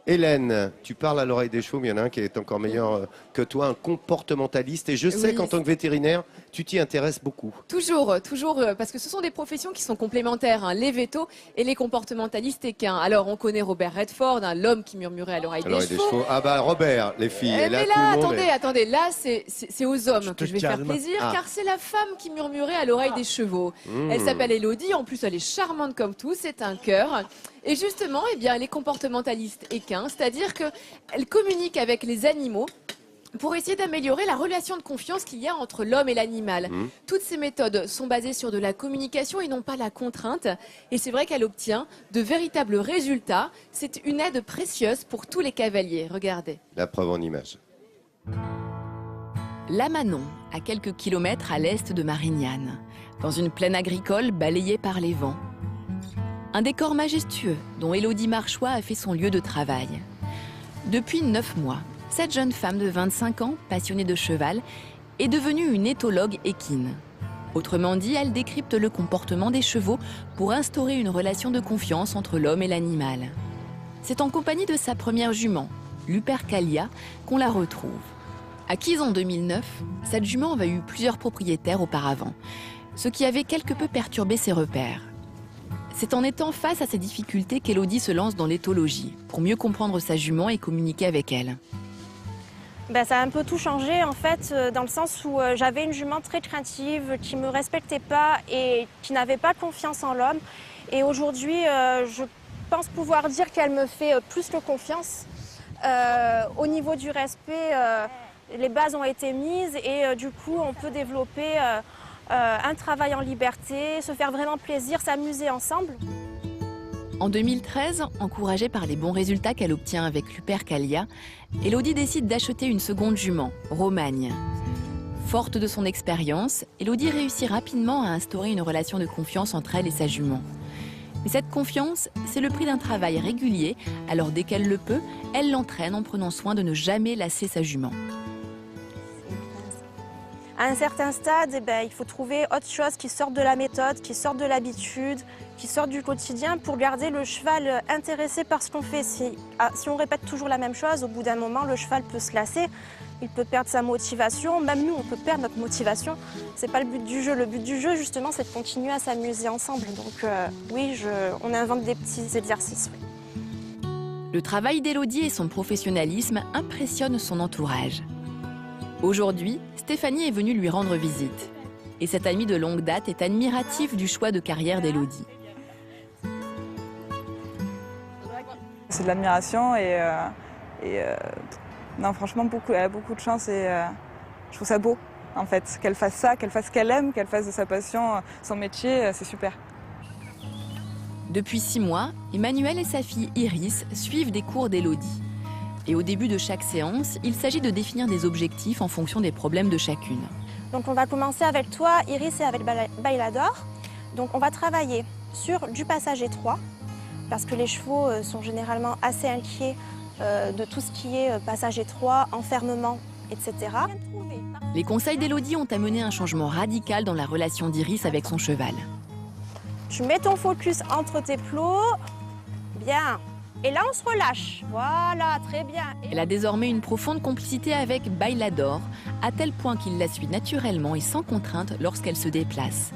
Hélène, tu parles à l'oreille des chevaux, mais il y en a un qui est encore meilleur que toi, un comportementaliste. Et je sais Oui. qu'en tant que vétérinaire, tu t'y intéresses beaucoup. Toujours, parce que ce sont des professions qui sont complémentaires, hein, les vétos et les comportementalistes équins. Alors, on connaît Robert Redford, hein, l'homme qui murmurait à l'oreille À des l'oreille des chevaux. chevaux. Ah bah Robert, les filles. Et là, Mais tout là, le monde attendez, là, c'est aux hommes que je vais faire calme. plaisir, Ah. car c'est la femme qui murmurait à l'oreille des chevaux. Elle s'appelle Élodie, en plus elle est charmante comme tout, c'est un cœur. Et justement, eh bien, elle est comportementaliste équin, c'est-à-dire qu'elle communique avec les animaux pour essayer d'améliorer la relation de confiance qu'il y a entre l'homme et l'animal. Toutes ces méthodes sont basées sur de la communication et non pas la contrainte. Et c'est vrai qu'elle obtient de véritables résultats. C'est une aide précieuse pour tous les cavaliers. Regardez. La preuve en image. La Manon, à quelques kilomètres à l'est de Marignane, dans une plaine agricole balayée par les vents. Un décor majestueux dont Élodie Marchois a fait son lieu de travail. Depuis 9 mois, cette jeune femme de 25 ans, passionnée de cheval, est devenue une éthologue équine. Autrement dit, elle décrypte le comportement des chevaux pour instaurer une relation de confiance entre l'homme et l'animal. C'est en compagnie de sa première jument, Lupercalia, qu'on la retrouve. Acquise en 2009, cette jument avait eu plusieurs propriétaires auparavant, ce qui avait quelque peu perturbé ses repères. C'est en étant face à ces difficultés qu'Élodie se lance dans l'éthologie, pour mieux comprendre sa jument et communiquer avec elle. Ça a un peu tout changé en fait, dans le sens où j'avais une jument très craintive, qui ne me respectait pas et qui n'avait pas confiance en l'homme. Et aujourd'hui, je pense pouvoir dire qu'elle me fait plus que confiance. Au niveau du respect, les bases ont été mises et du coup, on peut développer un travail en liberté, se faire vraiment plaisir, s'amuser ensemble. En 2013, encouragée par les bons résultats qu'elle obtient avec Lupercalia, Élodie décide d'acheter une seconde jument, Romagne. Forte de son expérience, Élodie réussit rapidement à instaurer une relation de confiance entre elle et sa jument. Mais cette confiance, c'est le prix d'un travail régulier, alors dès qu'elle le peut, elle l'entraîne en prenant soin de ne jamais lasser sa jument. À un certain stade, il faut trouver autre chose qui sorte de la méthode, qui sorte de l'habitude, qui sorte du quotidien pour garder le cheval intéressé par ce qu'on fait. Si on répète toujours la même chose, au bout d'un moment, le cheval peut se lasser, il peut perdre sa motivation, même nous, on peut perdre notre motivation. C'est pas le but du jeu. Le but du jeu, justement, c'est de continuer à s'amuser ensemble. Donc oui, on invente des petits exercices. Oui. Le travail d'Élodie et son professionnalisme impressionnent son entourage. Aujourd'hui, Stéphanie est venue lui rendre visite. Et cette amie de longue date est admirative du choix de carrière d'Élodie. C'est de l'admiration et non, franchement, elle a beaucoup de chance et je trouve ça beau, en fait. Qu'elle fasse ça, qu'elle fasse ce qu'elle aime, qu'elle fasse de sa passion son métier, c'est super. Depuis 6 mois, Emmanuel et sa fille Iris suivent des cours d'Élodie. Et au début de chaque séance, il s'agit de définir des objectifs en fonction des problèmes de chacune. Donc on va commencer avec toi, Iris, et avec Bailador. Donc on va travailler sur du passage étroit, parce que les chevaux sont généralement assez inquiets de tout ce qui est passage étroit, enfermement, etc. Les conseils d'Élodie ont amené un changement radical dans la relation d'Iris avec son cheval. Tu mets ton focus entre tes plots, bien. Et là, on se relâche. Voilà, très bien. Elle a désormais une profonde complicité avec Bailador, à tel point qu'il la suit naturellement et sans contrainte lorsqu'elle se déplace.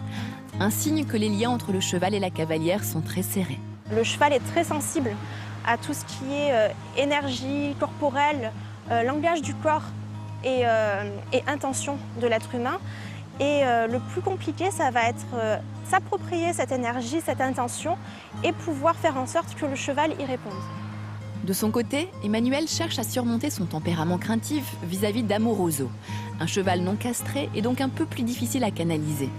Un signe que les liens entre le cheval et la cavalière sont très serrés. Le cheval est très sensible à tout ce qui est énergie corporelle, langage du corps et intention de l'être humain. Et le plus compliqué, ça va être s'approprier cette énergie, cette intention et pouvoir faire en sorte que le cheval y réponde. De son côté, Emmanuel cherche à surmonter son tempérament craintif vis-à-vis d'Amoroso, un cheval non castré et donc un peu plus difficile à canaliser.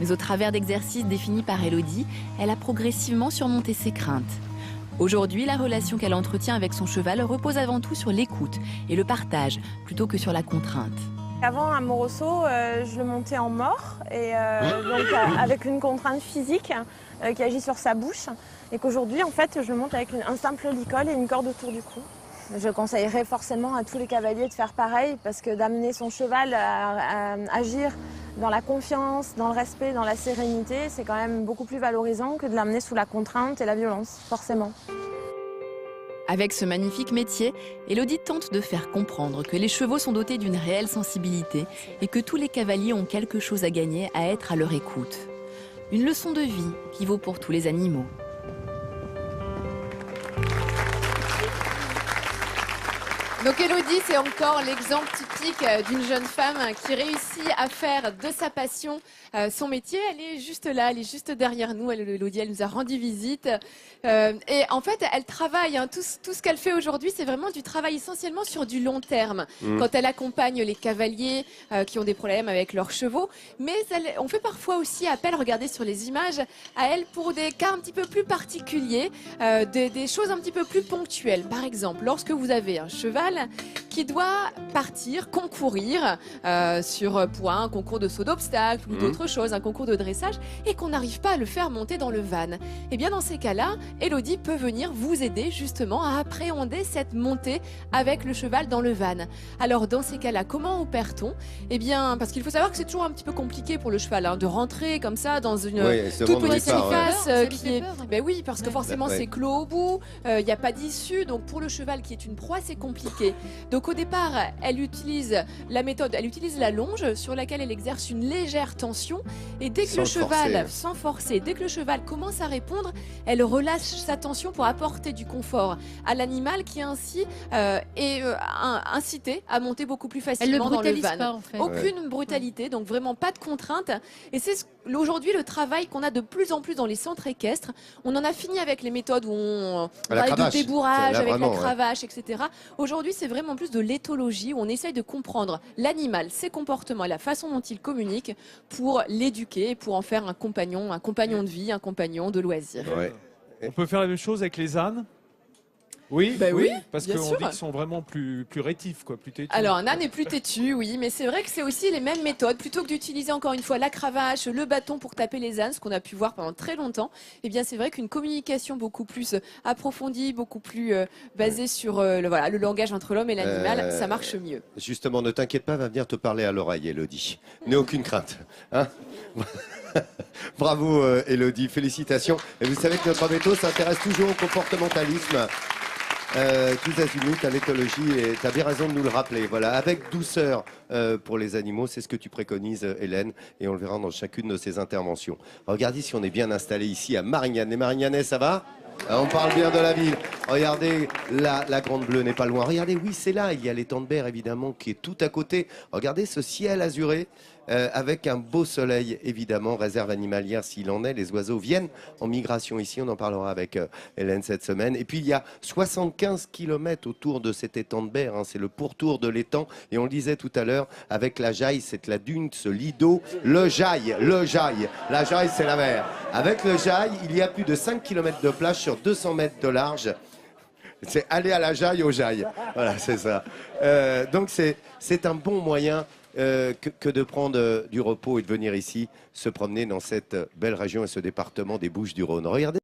Mais au travers d'exercices définis par Élodie, elle a progressivement surmonté ses craintes. Aujourd'hui, la relation qu'elle entretient avec son cheval repose avant tout sur l'écoute et le partage, plutôt que sur la contrainte. Avant, Amoroso, je le montais en mort, et donc avec une contrainte physique qui agit sur sa bouche. Et qu'aujourd'hui, en fait, je le monte avec un simple licol et une corde autour du cou. Je conseillerais forcément à tous les cavaliers de faire pareil, parce que d'amener son cheval à agir dans la confiance, dans le respect, dans la sérénité, c'est quand même beaucoup plus valorisant que de l'amener sous la contrainte et la violence, forcément. Avec ce magnifique métier, Élodie tente de faire comprendre que les chevaux sont dotés d'une réelle sensibilité et que tous les cavaliers ont quelque chose à gagner à être à leur écoute. Une leçon de vie qui vaut pour tous les animaux. Donc Élodie, c'est encore l'exemple typique d'une jeune femme qui réussit à faire de sa passion son métier. Elle est juste là, elle est juste derrière nous. Élodie, elle nous a rendu visite. Et en fait, elle travaille. Tout ce qu'elle fait aujourd'hui, c'est vraiment du travail essentiellement sur du long terme. Quand elle accompagne les cavaliers qui ont des problèmes avec leurs chevaux. Mais on fait parfois aussi appel, regardez sur les images, à elle pour des cas un petit peu plus particuliers, des choses un petit peu plus ponctuelles. Par exemple, lorsque vous avez un cheval qui doit partir, concourir pour un concours de saut d'obstacle ou d'autres choses, un concours de dressage, et qu'on n'arrive pas à le faire monter dans le van. Et bien dans ces cas-là, Élodie peut venir vous aider justement à appréhender cette montée avec le cheval dans le van. Alors dans ces cas-là, comment opère-t-on? Eh bien, parce qu'il faut savoir que c'est toujours un petit peu compliqué pour le cheval de rentrer comme ça dans une toute petite surface qui est... Ben oui, parce que forcément c'est clos au bout, il n'y a pas d'issue, donc pour le cheval qui est une proie, c'est compliqué. Donc au départ, elle utilise la méthode, elle utilise la longe sur laquelle elle exerce une légère tension, et dès que le cheval, sans forcer, dès que le cheval commence à répondre, elle relâche sa tension pour apporter du confort à l'animal qui ainsi est incité à monter beaucoup plus facilement dans le van. Pas, en fait. Aucune brutalité, donc vraiment pas de contrainte. Et c'est aujourd'hui le travail qu'on a de plus en plus dans les centres équestres. On en a fini avec les méthodes où on travaille de débourrage, là, avec vraiment, la cravache, etc. Aujourd'hui, c'est vraiment plus de l'éthologie où on essaye de comprendre l'animal, ses comportements et la façon dont il communique pour l'éduquer, pour en faire un compagnon de vie, un compagnon de loisir. Ouais. On peut faire la même chose avec les ânes? Oui, oui, parce bien qu'on sûr. dit qu'ils sont vraiment plus rétifs, plus têtus. Alors un âne est plus têtu, oui, mais c'est vrai que c'est aussi les mêmes méthodes. Plutôt que d'utiliser encore une fois la cravache, le bâton pour taper les ânes, ce qu'on a pu voir pendant très longtemps, eh bien c'est vrai qu'une communication beaucoup plus approfondie, beaucoup plus basée sur le langage entre l'homme et l'animal, ça marche mieux. Justement, ne t'inquiète pas, va venir te parler à l'oreille, Élodie. N'aie aucune crainte. Hein. Bravo, Élodie, félicitations. Et vous savez que notre méthode s'intéresse toujours au comportementalisme. Tous azimuts à l'éthologie, et tu as bien raison de nous le rappeler. Voilà, avec douceur pour les animaux, c'est ce que tu préconises, Hélène, et on le verra dans chacune de ces interventions. Regardez si on est bien installé ici à Marignane. Les Marignanais, ça va? On parle bien de la ville. Regardez, la Grande Bleue n'est pas loin. Regardez, oui, c'est là. Il y a l'étang de Berre, évidemment, qui est tout à côté. Regardez ce ciel azuré. Avec un beau soleil, évidemment, réserve animalière s'il en est. Les oiseaux viennent en migration ici, on en parlera avec Hélène cette semaine. Et puis il y a 75 km autour de cet étang de Berre, c'est le pourtour de l'étang. Et on le disait tout à l'heure, avec la Jaille, c'est la dune, ce lit d'eau, le Jaille. La Jaille, c'est la mer. Avec le Jaille, il y a plus de 5 km de plage sur 200 mètres de large. C'est aller à la Jaille au Jaille. Voilà, c'est ça. Donc c'est un bon moyen que de prendre du repos et de venir ici se promener dans cette belle région et ce département des Bouches-du-Rhône. Regardez.